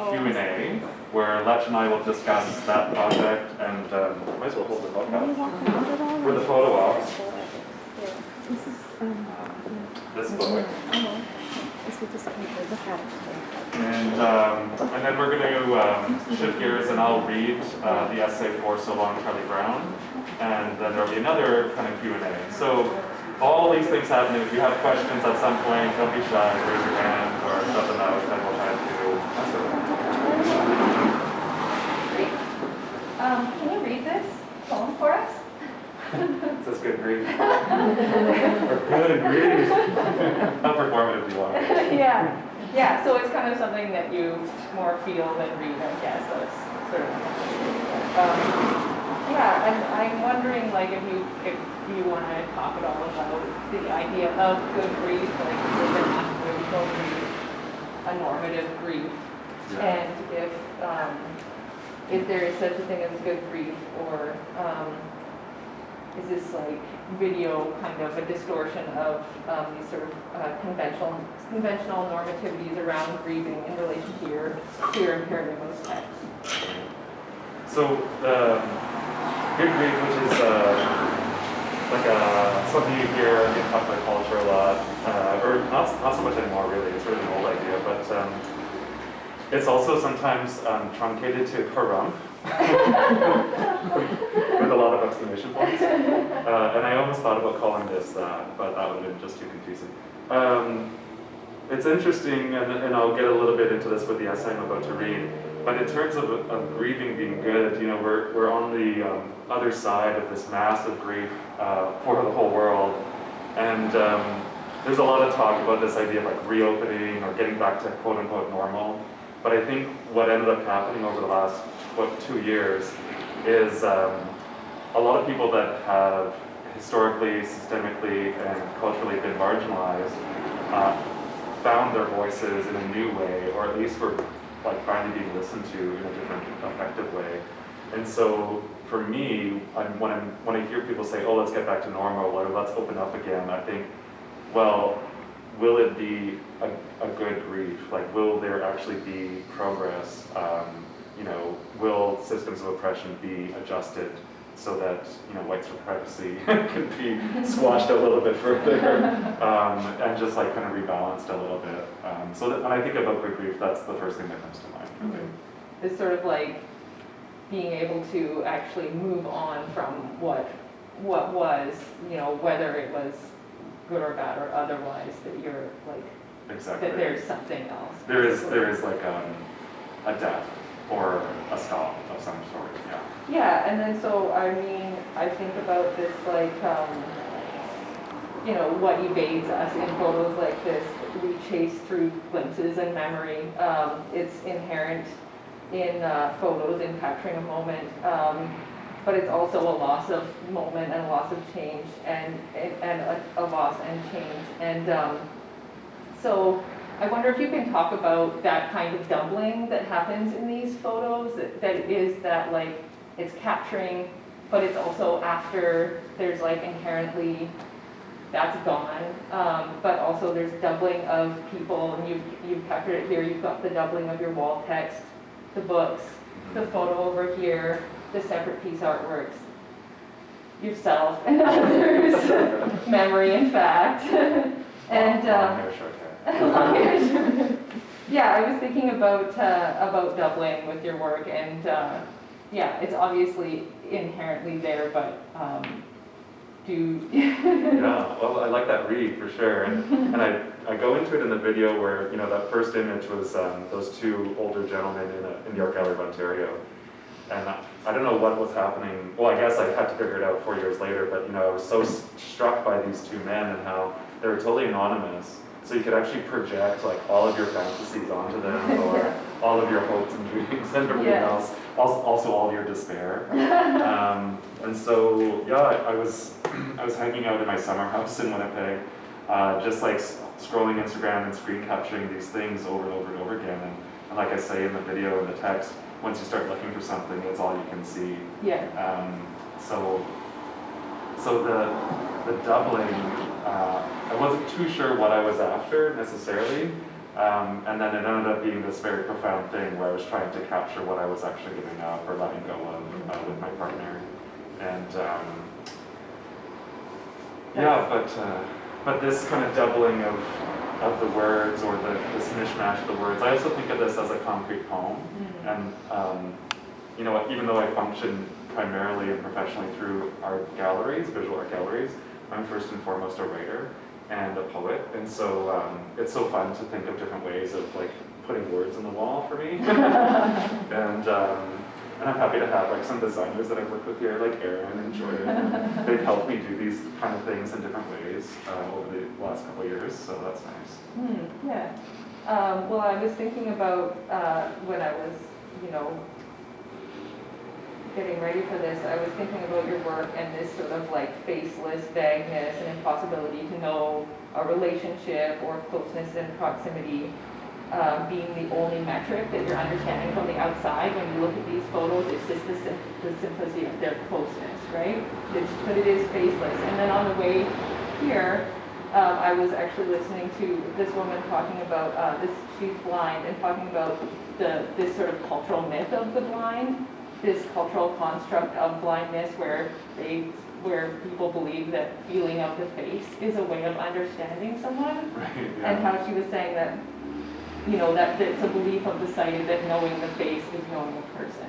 Q&A, where Lech and I will discuss that project, and might as well hold the book up for the photo ops. This book. And then we're going to shift gears, and I'll read the essay for So Long, Charlie Brown, and then there'll be another kind of Q&A. So all these things happening. If you have questions at some point, don't be shy, raise your hand or shut them out, and we'll try to answer them. Great. Can you read this poem for us? Is this good grief? Or good grief? How performative do you want it? Yeah, so it's kind of something that you more feel than read, I guess. That's sort of yeah, and I'm wondering, like, if you want to talk at all about the idea of good grief, like is it an uncritical grief, a normative grief, and if there is such a thing as good grief, or is this like video kind of a distortion of these sort of conventional normativities around grieving in relation to your imperative text? So good grief, which is like something you hear in popular culture a lot, or not so much anymore really, it's really an old idea, but it's also sometimes truncated to harumph, with a lot of exclamation points. And I almost thought about calling this that, but that would have been just too confusing. It's interesting, and I'll get a little bit into this with the essay I'm about to read, but in terms of grieving being good, you know, we're on the other side of this massive grief for the whole world, and there's a lot of talk about this idea of like reopening or getting back to quote unquote normal. But I think what ended up happening over the last 2 years is a lot of people that have historically, systemically, and culturally been marginalized found their voices in a new way, or at least were like finally being listened to in a different, effective way. And so for me, when I hear people say, "Oh, let's get back to normal," or "Let's open up again," I think, well, will it be a good grief? Like, will there actually be progress? You know, will systems of oppression be adjusted so that, you know, white supremacy can be squashed a little bit further, and just like kind of rebalanced a little bit? So that when I think about good grief, that's the first thing that comes to mind. Really. It's sort of like being able to actually move on from what was, you know, whether it was good or bad or otherwise, that you're like, exactly. that there's something else. There is like a death or a stop of some sort, yeah. Yeah, and then so, I mean, I think about this like, you know, what evades us in photos like this. We chase through glimpses and memory. It's inherent in photos, in capturing a moment, but it's also a loss of moment and a loss of change, and a loss and change. And so I wonder if you can talk about that kind of doubling that happens in these photos, that is that like, it's capturing, but it's also after there's like inherently, that's gone, but also there's doubling of people, and you've captured it here. You've got the doubling of your wall text, the books, the photo over here, the separate piece artworks, yourself and others, memory and fact, and long hair, short hair. long hair, short hair. Yeah, I was thinking about doubling with your work, and yeah, it's obviously inherently there, but Yeah, well, I like that read for sure, and I go into it in the video where, you know, that first image was those two older gentlemen in the Art Gallery of Ontario, and I don't know what was happening. Well, I guess I had to figure it out 4 years later, but you know, I was so struck by these two men and how they were totally anonymous, so you could actually project like all of your fantasies onto them, or all of your hopes and dreams and everything else. Also all of your despair. And so, yeah, I was hanging out in my summer house in Winnipeg, just like scrolling Instagram and screen capturing these things over and over and over again. And like I say in the video and the text, once you start looking for something, it's all you can see. Yeah. So the doubling, I wasn't too sure what I was after necessarily, And then it ended up being this very profound thing where I was trying to capture what I was actually giving up or letting go of with my partner. And but this kind of doubling of the words, or this mishmash of the words, I also think of this as a concrete poem. And you know, even though I function primarily and professionally through art galleries, visual art galleries, I'm first and foremost a writer and a poet, and so it's so fun to think of different ways of like putting words on the wall for me. And I'm happy to have like some designers that I've worked with here, like Aaron and Jordan. They've helped me do these kind of things in different ways over the last couple of years, so that's nice. Yeah. Well, I was thinking about when I was, you know, getting ready for this, I was thinking about your work and this sort of like faceless vagueness and impossibility to know a relationship or closeness and proximity being the only metric that you're understanding from the outside when you look at these photos. It's just the simplicity of their closeness, right? But it is faceless. And then on the way here, I was actually listening to this woman talking about she's blind, and talking about this sort of cultural myth of the blind, this cultural construct of blindness where people believe that feeling of the face is a way of understanding someone. Right, yeah. And how she was saying that, you know, that it's a belief of the sighted that knowing the face is knowing a person.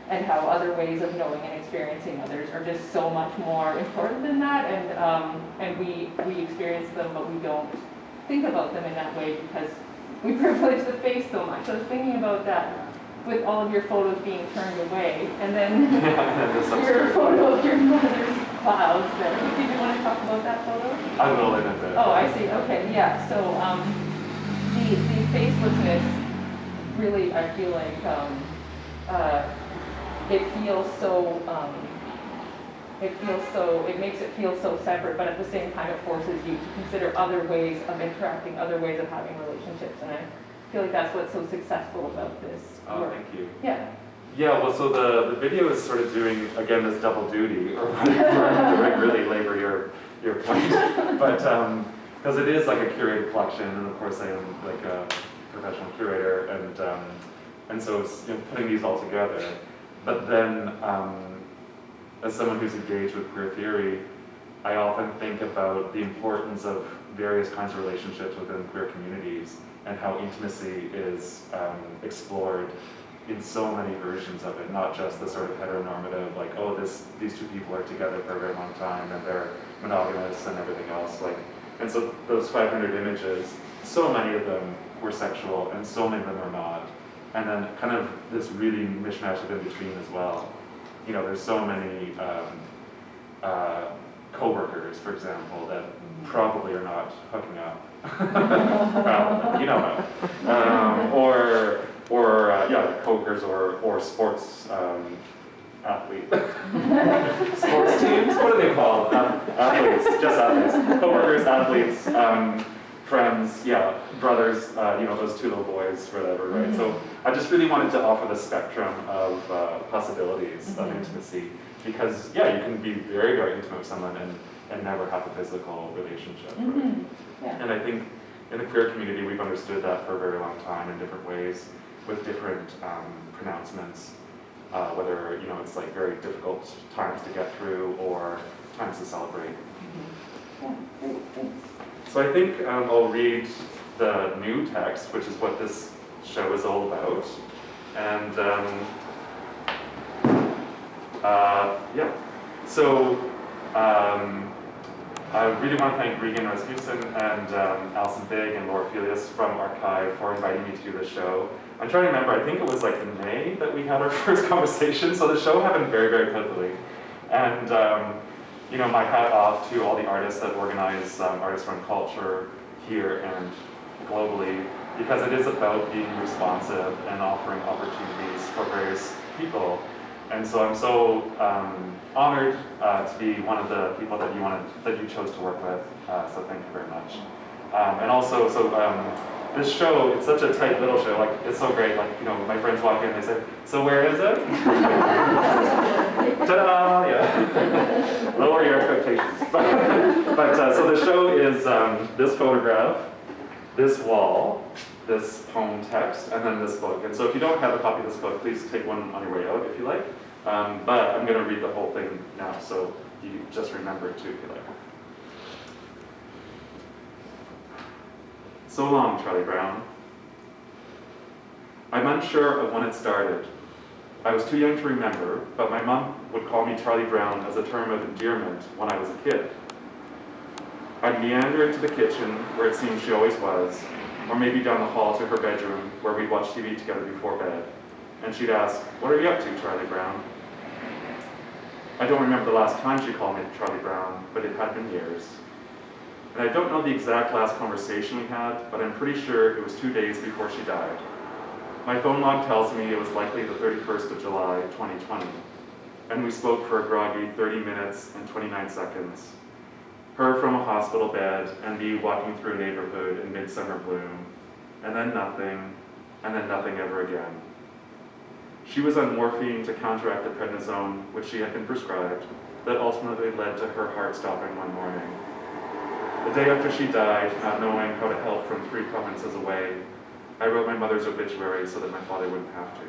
And how other ways of knowing and experiencing others are just so much more important than that, and we experience them, but we don't think about them in that way because we privilege the face so much. So I was thinking about that with all of your photos being turned away, and then your photo of your mother's clouds there. Did you want to talk about that photo? I will in a bit. Oh, I see. Okay, yeah. So the facelessness, really, I feel like it makes it feel so separate, but at the same time it forces you to consider other ways of interacting, other ways of having relationships, and I feel like that's what's so successful about this work. Thank you. Yeah. Yeah, well, so the video is sort of doing, again, this double duty, or whatever, to really labor your point, but because it is like a curated collection, and of course I am like a professional curator, and so it's, you know, putting these all together. But then, as someone who's engaged with queer theory, I often think about the importance of various kinds of relationships within queer communities, and how intimacy is explored in so many versions of it, not just the sort of heteronormative, like, oh, these two people are together for a very long time and they're monogamous and everything else. Like, and so those 500 images, so many of them were sexual and so many of them are not. And then kind of this really mishmash of in between as well. You know, there's so many co-workers, for example, that probably are not hooking up. Well, you know, yeah, co-workers or sports athletes. Sports teams, what are they called? Athletes, just athletes. Co-workers, athletes, friends, yeah, brothers, you know, those two little boys, whatever, right? So I just really wanted to offer the spectrum of possibilities of intimacy, because, yeah, you can be very, very intimate with someone and never have a physical relationship, right? Yeah. And I think in the queer community, we've understood that for a very long time in different ways, with different pronouncements, whether, you know, it's like very difficult times to get through or times to celebrate. Yeah, great, thanks. So I think I'll read the new text, which is what this show is all about. And yeah, so I really want to thank Regan Rasmussen and Alison Big and Laura Felius from arc.hive for inviting me to do this show. I'm trying to remember, I think it was like in May that we had our first conversation, so the show happened very, very quickly. And you know, my hat off to all the artists that organize Artists Run Culture here and globally, because it is about being responsive and offering opportunities for various people. And so I'm so honored to be one of the people that you chose to work with. So thank you very much. And also, this show, it's such a tight little show. Like, it's so great. Like, you know, my friends walk in, they say, "So where is it?" Ta-da! Yeah. Lower your expectations. But so the show is this photograph, this wall, this poem text, and then this book. And so if you don't have a copy of this book, please take one on your way out if you like. But I'm going to read the whole thing now, so you just remember it too if you like. So long, Charlie Brown. I'm unsure of when it started. I was too young to remember, but my mom would call me Charlie Brown as a term of endearment when I was a kid. I'd meander into the kitchen, where it seemed she always was, or maybe down the hall to her bedroom, where we'd watch TV together before bed, and she'd ask, "What are you up to, Charlie Brown?" I don't remember the last time she called me Charlie Brown, but it had been years. And I don't know the exact last conversation we had, but I'm pretty sure it was 2 days before she died. My phone log tells me it was likely the 31st of July, 2020, and we spoke for a groggy 30 minutes and 29 seconds. Her from a hospital bed, and me walking through a neighborhood in midsummer bloom, and then nothing ever again. She was on morphine to counteract the prednisone, which she had been prescribed, that ultimately led to her heart stopping one morning. The day after she died, not knowing how to help from 3 provinces away, I wrote my mother's obituary so that my father wouldn't have to.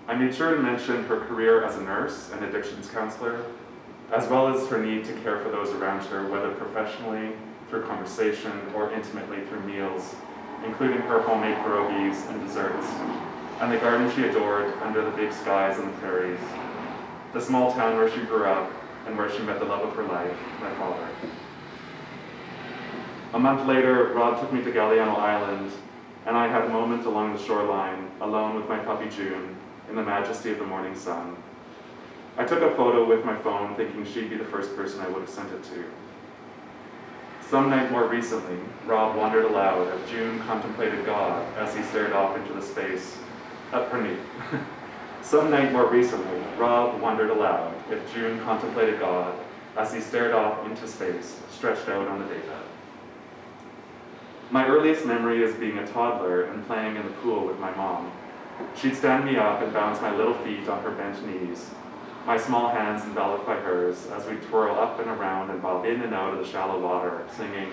I made sure to mention her career as a nurse and addictions counselor, as well as her need to care for those around her, whether professionally, through conversation, or intimately through meals, including her homemade pierogies and desserts, and the garden she adored under the big skies and the prairies, the small town where she grew up and where she met the love of her life, my father. A month later, Rob took me to Galiano Island, and I had a moment along the shoreline, alone with my puppy June, in the majesty of the morning sun. I took a photo with my phone, thinking she'd be the first person I would have sent it to. Some night more recently, Rob wondered aloud as June contemplated God as he stared off into the space. Some night more recently, Rob wondered aloud if June contemplated God as he stared off into space, stretched out on the daybed. My earliest memory is being a toddler and playing in the pool with my mom. She'd stand me up and bounce my little feet on her bent knees, my small hands enveloped by hers, as we twirl up and around and bob in and out of the shallow water, singing,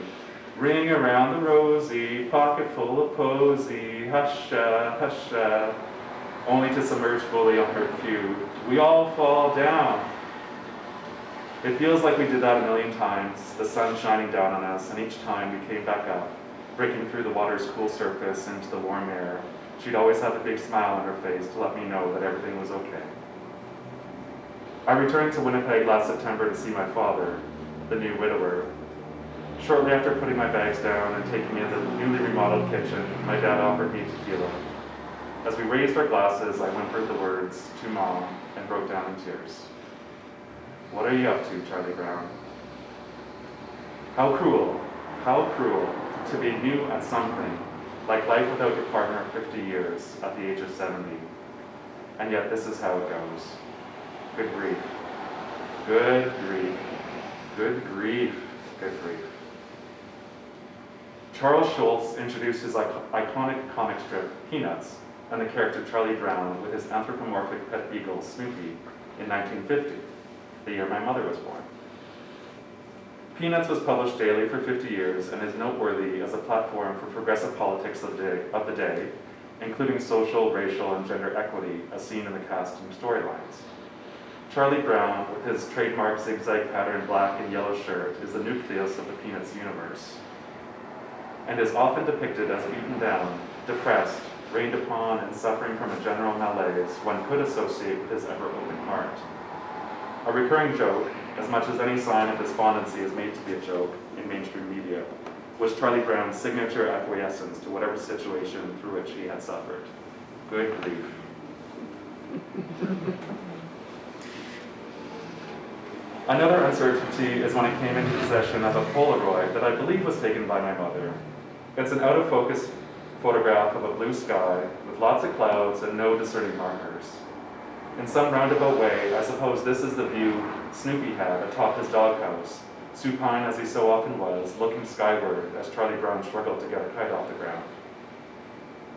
"Ring around the rosy, pocket full of posy, husha, husha," only to submerge fully on her cue, "We all fall down." It feels like we did that a million times, the sun shining down on us, and each time we came back up, breaking through the water's cool surface into the warm air. She'd always have a big smile on her face to let me know that everything was okay. I returned to Winnipeg last September to see my father, the new widower. Shortly after putting my bags down and taking in the newly remodeled kitchen, my dad offered me tequila. As we raised our glasses, I whimpered the words, "To Mom," and broke down in tears. "What are you up to, Charlie Brown?" How cruel to be new at something, like life without your partner of 50 years at the age of 70. And yet this is how it goes. Good grief. Good grief. Good grief. Good grief. Charles Schulz introduced his iconic comic strip, Peanuts, and the character Charlie Brown with his anthropomorphic pet beagle, Snoopy, in 1950, the year my mother was born. Peanuts was published daily for 50 years and is noteworthy as a platform for progressive politics of the day, including social, racial, and gender equity, as seen in the costume storylines. Charlie Brown, with his trademark zigzag pattern black and yellow shirt, is the nucleus of the Peanuts universe, and is often depicted as beaten down, depressed, rained upon, and suffering from a general malaise one could associate with his ever-open heart. A recurring joke, as much as any sign of despondency is made to be a joke in mainstream media, was Charlie Brown's signature acquiescence to whatever situation through which he had suffered. Good grief. Another uncertainty is when I came into possession of a Polaroid that I believe was taken by my mother. It's an out-of-focus photograph of a blue sky with lots of clouds and no discerning markers. In some roundabout way, I suppose this is the view Snoopy had atop his doghouse, supine as he so often was, looking skyward as Charlie Brown struggled to get a kite off the ground.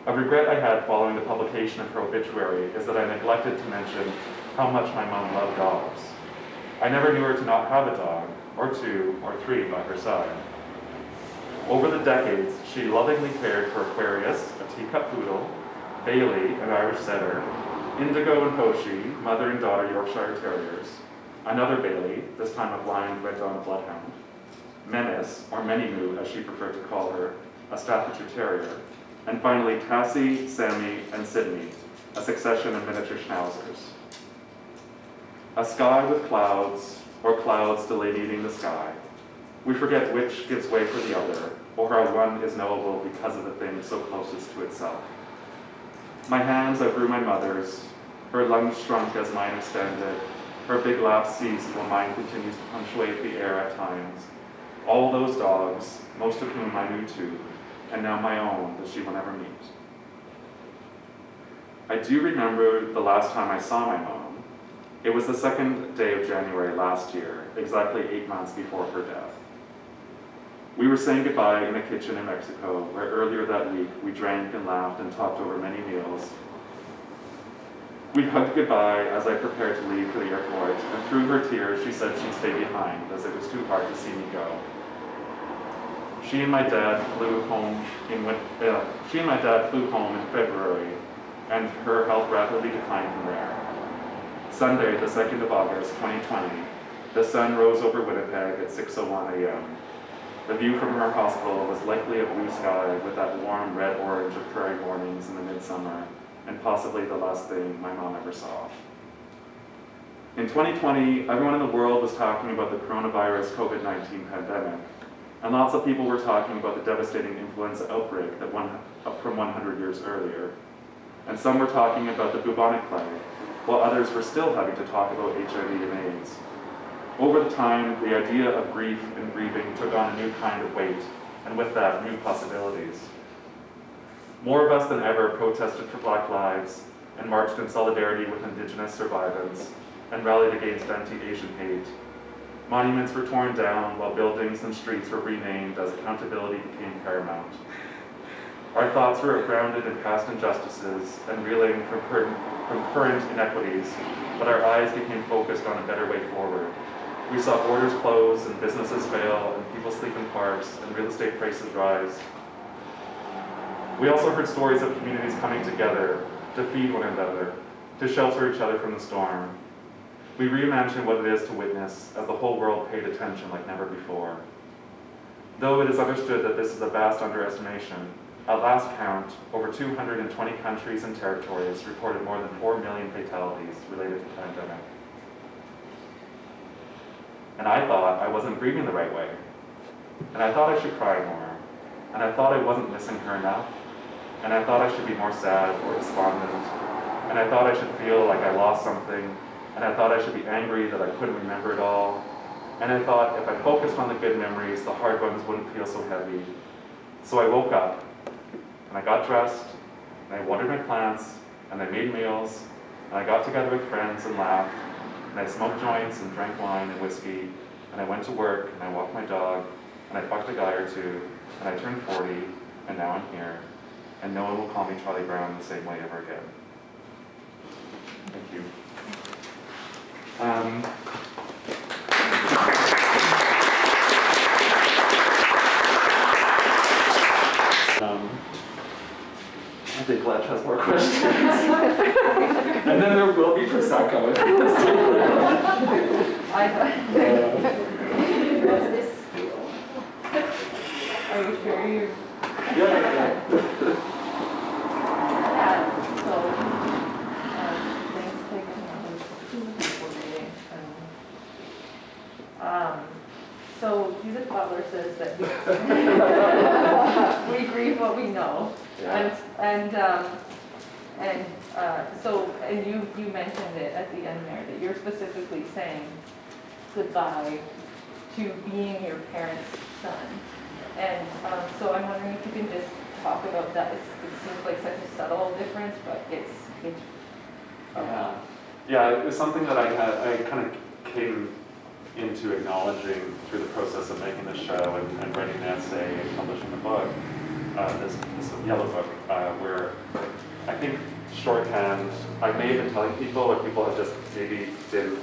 A regret I had following the publication of her obituary is that I neglected to mention how much my mom loved dogs. I never knew her to not have a dog, or two, or three by her side. Over the decades, she lovingly cared for Aquarius, a teacup poodle, Bailey, an Irish setter, Indigo and Hoshi, mother and daughter Yorkshire Terriers, another Bailey, this time a blind red dawn bloodhound, Menace, or Menimoo as she preferred to call her, a Staffordshire Terrier, and finally Tassie, Sammy, and Sydney, a succession of miniature schnauzers. A sky with clouds, or clouds delineating the sky. We forget which gives way for the other, or how one is knowable because of the thing so closest to itself. My hands outgrew my mother's, her lungs shrunk as mine extended, her big laugh ceased while mine continues to punctuate the air at times. All those dogs, most of whom I knew too, and now my own that she will never meet. I do remember the last time I saw my mom. It was the 2nd day of January last year, exactly 8 months before her death. We were saying goodbye in a kitchen in Mexico, where earlier that week we drank and laughed and talked over many meals. We hugged goodbye as I prepared to leave for the airport, and through her tears she said she'd stay behind as it was too hard to see me go. She and my dad flew home in February, and her health rapidly declined from there. Sunday, the 2nd of August, 2020, the sun rose over Winnipeg at 6:01 a.m. The view from her hospital was likely a blue sky with that warm red-orange of prairie mornings in the midsummer, and possibly the last thing my mom ever saw. In 2020, everyone in the world was talking about the coronavirus COVID-19 pandemic, and lots of people were talking about the devastating influenza outbreak from 100 years earlier. And some were talking about the bubonic plague, while others were still having to talk about HIV and AIDS. Over the time, the idea of grief and grieving took on a new kind of weight, and with that, new possibilities. More of us than ever protested for Black lives and marched in solidarity with Indigenous survivors and rallied against anti-Asian hate. Monuments were torn down while buildings and streets were renamed as accountability became paramount. Our thoughts were grounded in past injustices and reeling from current inequities, but our eyes became focused on a better way forward. We saw borders close and businesses fail and people sleep in parks and real estate prices rise. We also heard stories of communities coming together to feed one another, to shelter each other from the storm. We reimagined what it is to witness as the whole world paid attention like never before. Though it is understood that this is a vast underestimation, at last count, over 220 countries and territories reported more than 4 million fatalities related to the pandemic. And I thought I wasn't grieving the right way. And I thought I should cry more. And I thought I wasn't missing her enough. And I thought I should be more sad or despondent. And I thought I should feel like I lost something. And I thought I should be angry that I couldn't remember it all. And I thought if I focused on the good memories, the hard ones wouldn't feel so heavy. So I woke up, and I got dressed, and I watered my plants, and I made meals, and I got together with friends and laughed, and I smoked joints and drank wine and whiskey, and I went to work, and I walked my dog, and I fucked a guy or two, and I turned 40, and now I'm here, and no one will call me Charlie Brown the same way ever again. Thank you. I think Ledge has more questions. And then there will be Prosecco. What's this feel? Are you sure you? Yeah. So, thanks taking for reading. So Judith Butler says that we grieve what we know. Yeah. And you mentioned it at the end there, that you're specifically saying goodbye to being your parents' son. And so I'm wondering if you can just talk about that. It seems like such a subtle difference, but it's Yeah, it was something that I kind of came into acknowledging through the process of making the show and writing an essay and publishing the book, this yellow book, where I think shorthand, I may have been telling people, or people have just maybe been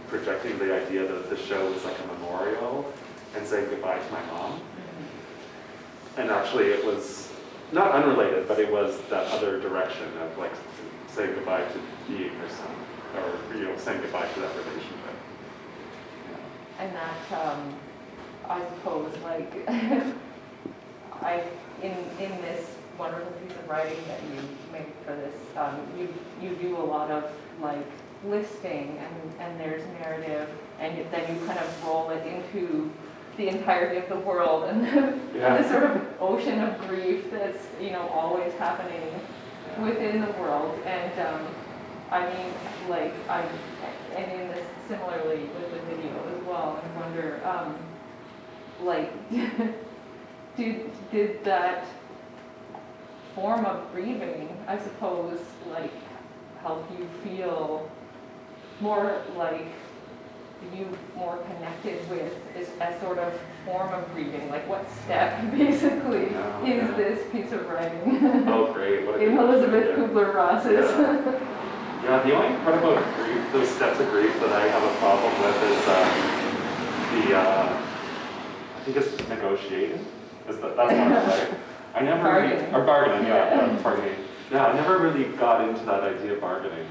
projecting the idea that the show was like a memorial and saying goodbye to my mom. And actually it was not unrelated, but it was that other direction of like saying goodbye to being her son, or you know, saying goodbye to that relationship. Yeah. And that, I suppose, like, in this wonderful piece of writing that you make for this, you do a lot of like listing, and there's narrative, and then you kind of roll it into the entirety of the world, and this sort of ocean of grief that's, you know, always happening within the world. And I mean, like, and in this similarly with the video as well, I wonder, like, did that form of grieving, I suppose, like, help you feel more like you more connected with is a sort of form of grieving? Like, what step basically is this piece of writing? Oh, great! What a in Elizabeth Kubler-Ross's. Yeah, the only part about grief, those steps of grief that I have a problem with is I think it's negotiating. That's one, right? I never bargaining. Or bargaining, bargaining. Yeah, I never really got into that idea of bargaining.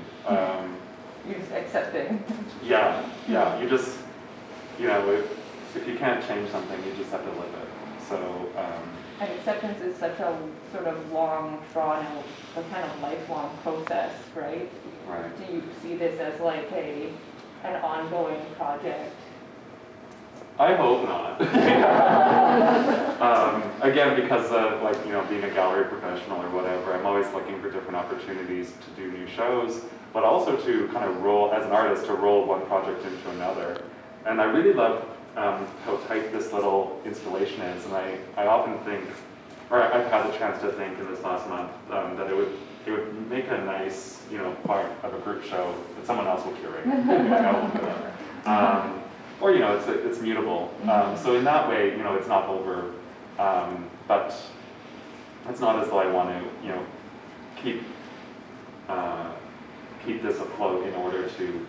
You're just accepting. Yeah, you just, you know, if you can't change something, you just have to live it. So. And acceptance is such a sort of long, drawn out, a kind of lifelong process, right? Right. Do you see this as like an ongoing project? I hope not. Again, because of like, you know, being a gallery professional or whatever, I'm always looking for different opportunities to do new shows, but also to kind of roll, as an artist, to roll one project into another. And I really love how tight this little installation is, and I often think, or I've had the chance to think in this last month, that it would make a nice, you know, part of a group show that someone else will curate. Or, you know, it's mutable. So in that way, you know, it's not over, but it's not as though I want to, you know, keep this afloat in order to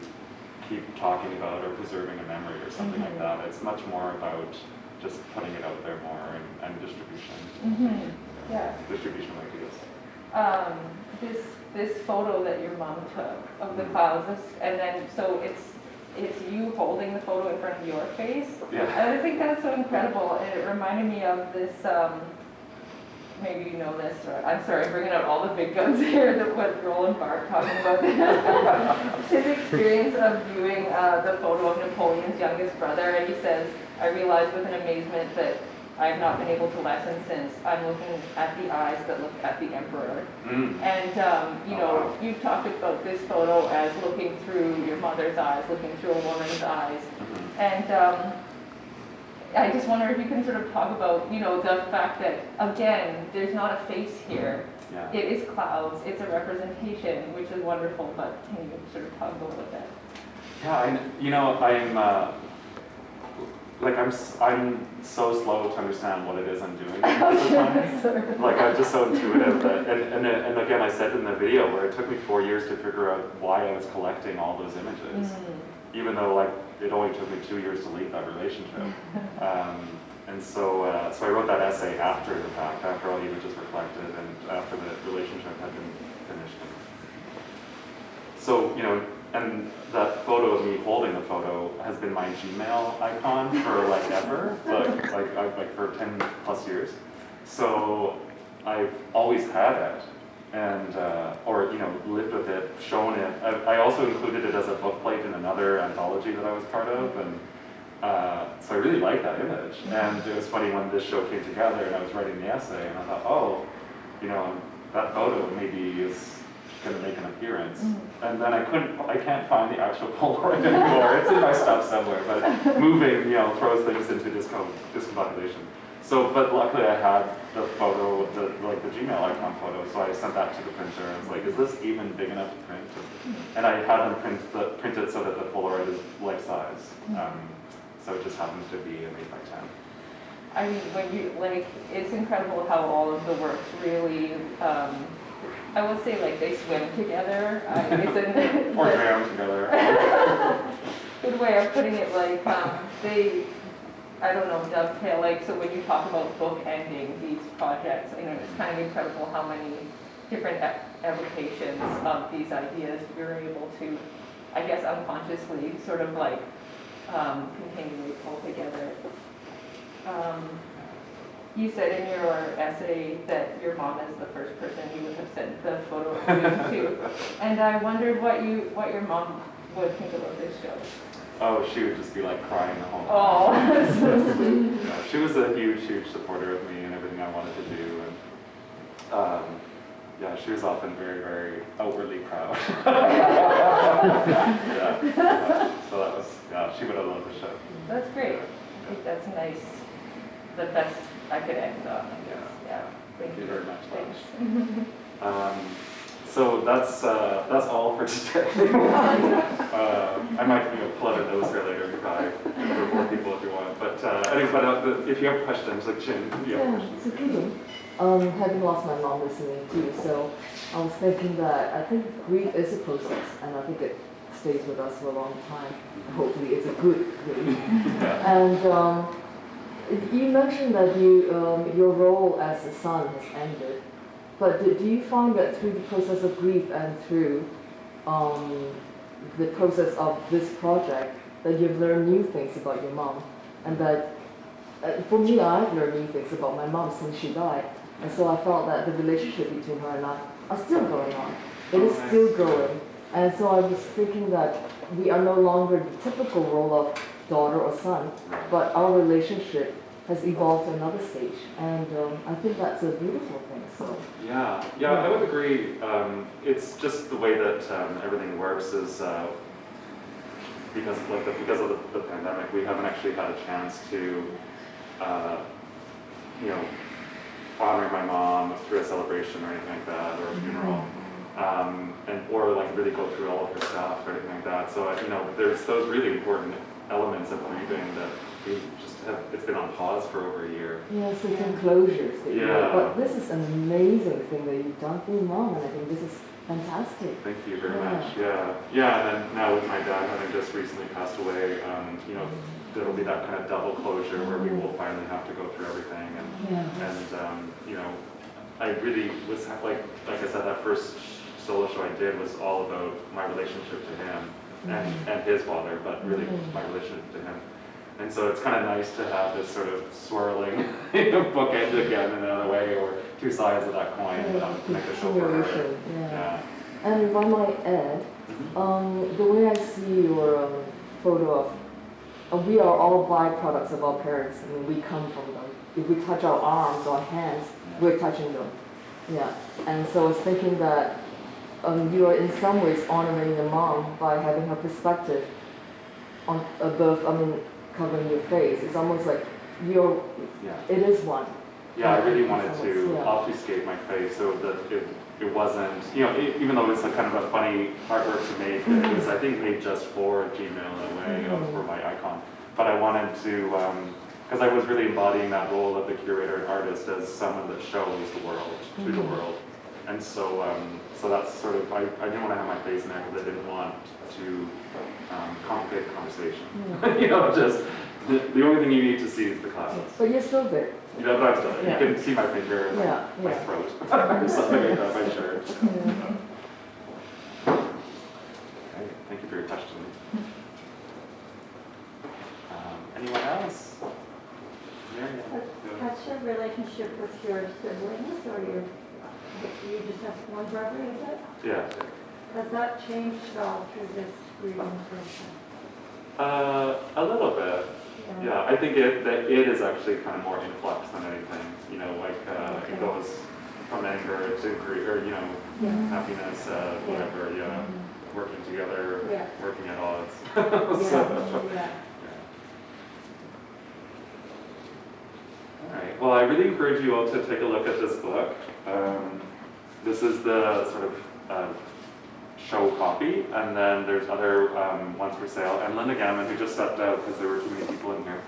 keep talking about or preserving a memory or something like that. It's much more about just putting it out there more and distribution. Yeah. Distribution of ideas. This photo that your mom took of the clouds, and then so it's you holding the photo in front of your face. Yeah. And I think that's so incredible, and it reminded me of this. Maybe you know this, or I'm sorry, I'm bringing out all the big guns here, that what Roland Barthes talking about his experience of viewing the photo of Napoleon's youngest brother, and he says, I realized with an amazement that I have not been able to lessen since I'm looking at the eyes that look at the emperor. And you know, you talked about this photo as looking through your mother's eyes, looking through a woman's eyes. And I just wonder if you can sort of talk about, you know, the fact that, again, there's not a face here. Yeah. It is clouds. It's a representation, which is wonderful, but can you sort of talk about that? Yeah, you know, I'm so slow to understand what it is I'm doing most of the time. Like, I'm just so intuitive that, and again, I said in the video where it took me 4 years to figure out why I was collecting all those images, even though like it only took me 2 years to leave that relationship. And so I wrote that essay after the fact, after all the images were collected and after the relationship had been finished. So, you know, and that photo of me holding the photo has been my Gmail icon for like ever, like for 10 plus years. So I've always had it, and or, you know, lived with it, shown it. I also included it as a book plate in another anthology that I was part of, and so I really like that image. And it was funny when this show came together and I was writing the essay, and I thought, oh, you know, that photo maybe is going to make an appearance. And then I can't find the actual Polaroid anymore. It's in my stuff somewhere, but moving, you know, throws things into discombobulation. So, but luckily I had the photo, the Gmail icon photo, so I sent that to the printer, and I was like, is this even big enough to print? And I had them print it so that the Polaroid is life size. So it just happens to be an 8x10. I mean, when you, like, it's incredible how all of the works really I would say like they swim together. It's a Or drown together. good way of putting it, like they, I don't know, dovetail, like, so when you talk about bookending these projects, you know, it's kind of incredible how many different applications of these ideas you're able to, I guess, unconsciously sort of like continually pull together. You said in your essay that your mom is the first person you would have sent the photo of you to, and I wondered what your mom would think about this show. Oh, she would just be like crying the whole time. Oh, that's so sweet. Yeah, she was a huge supporter of me and everything I wanted to do, and yeah, she was often very outwardly proud. So that was, she would have loved the show. That's great. I think that's nice. The best I could end on, I guess. Yeah. Thank you very much. Thanks. So that's all for today. I might pull out a nose here later for more people if you want. But anyway, if you have questions, like Jim, do you have questions? So Kegan, having lost my mom recently too, so I was thinking that I think grief is a process, and I think it stays with us for a long time. Hopefully, it's a good grief. Yeah. And you mentioned that your role as a son has ended. But do you find that through the process of grief and through the process of this project that you've learned new things about your mom? And that, for me, I've learned new things about my mom since she died. And so I felt that the relationship between her and I are still going on. It is still going. And so I was thinking that we are no longer the typical role of daughter or son, but our relationship has evolved to another stage, and I think that's a beautiful thing. So yeah, I would agree. It's just the way that everything works is because of the pandemic, we haven't actually had a chance to honor my mom through a celebration or anything like that, or a funeral, or like really go through all of her stuff or anything like that. So there's those really important elements of grieving that we just it's been on pause for over a year. Yeah, certain closures. Yeah. But this is an amazing thing that you've done for your mom, and I think this is fantastic. Thank you very much. Yeah, and then now with my dad having just recently passed away, there'll be that kind of double closure where we will finally have to go through everything, and I really was like I said, that first solo show I did was all about my relationship to him and his father, but really my relationship to him. And so it's kind of nice to have this sort of swirling bookend again in another way, or two sides of that coin to make a show for her. Yeah. And if I might add, the way I see your photo of, we are all byproducts of our parents. I mean, we come from them. If we touch our arms or hands, we're touching them. Yeah. And so I was thinking that you are in some ways honoring your mom by having her perspective on above. Covering your face. It's almost like it is one. Yeah, I really wanted to obfuscate my face so that it wasn't, even though it's a kind of a funny artwork to make, it was, I think, made just for Gmail in a way, for my icon. But I wanted to, because I was really embodying that role of the curator and artist as someone that shows the world to the world. And so, that's sort of, I didn't want to have my face in there because I didn't want to complicate the conversation. Just the only thing you need to see is the classes. But you're still there. Yeah, but I'm still there. You can see my finger and my throat, or something like that, my shirt. Okay, thank you for your question. Anyone else? What's your relationship with your siblings, or you just have one brother, is it? Yeah. Has that changed at all through this grieving process? A little bit. Yeah, I think it is actually kind of more influx than anything. It goes from anger to grief, or happiness, whatever. Yeah, working together, working at odds. All right. Well, I really encourage you all to take a look at this book. This is the sort of show copy, and then there's other ones for sale. And Linda Gammon, who just stepped out because there were too many people in here,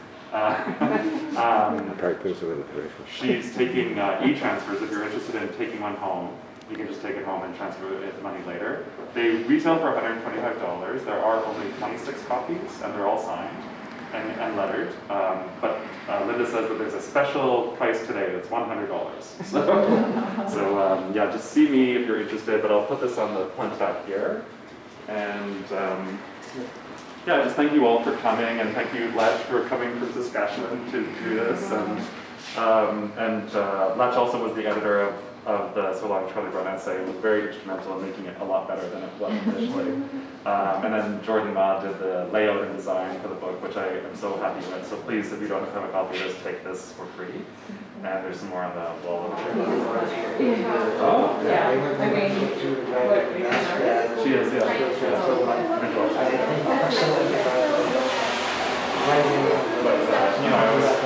she's taking e-transfers. If you're interested in taking one home, you can just take it home and transfer the money later. They retail for $125. There are only 26 copies, and they're all signed and lettered. But Linda says that there's a special price today that's $100. So yeah, just see me if you're interested, but I'll put this on the plinth back here. And yeah, just thank you all for coming, and thank you, Lech, for coming from Saskatchewan to do this. And Lech also was the editor of the So Long Charlie Brown essay, and was very instrumental in making it a lot better than it was initially. And then Jordan Ma did the layout and design for the book, which I am so happy with. So please, if you don't have a copy of this, take this for free. And there's some more on the wall over there. Oh, yeah, I mean, what, you can She is, yeah. But, you know, I was